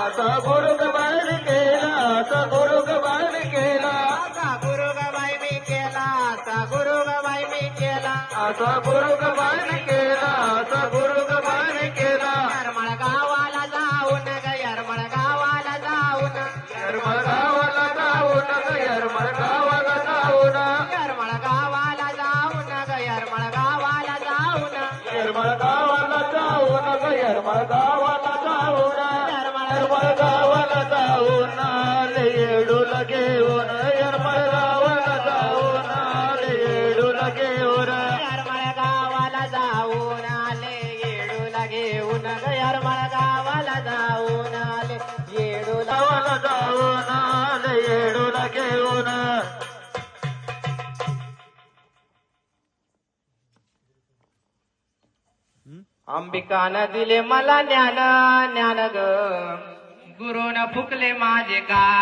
असा गुरुगबाई केला, असा गुरुगबाई केला, असा गुरुगबाई मी केला, असा गुरुगबाई मी केला. असा गुरुगबाई केला, असा गुरुगबाई केला. यरमळ गावाला जाऊन ग, यरमळ गावाला जाऊन, यरमळ गावाला जाऊन ग, यरमळ गावाला जाऊन, यरमळ गावाला जाऊन ग, यरमळ गावाला जाऊन, यरमळ गावाला जाऊन ग, यरमळ गावाला जाऊन, यरमळ गावाला जाऊन आले येडूला घेऊन, यरमळ गावाला जाऊन आले येडूला घेऊन, यरमळ गावाला जाऊन आले येडूला घेऊन ग, यरमळ गावाला जाऊन आले येडूला. गावाला जाऊन आले येडूला घेऊन. अंबिकानं दिले मला ज्ञान, ज्ञान ग, गुरुनं फुकले माझे कान.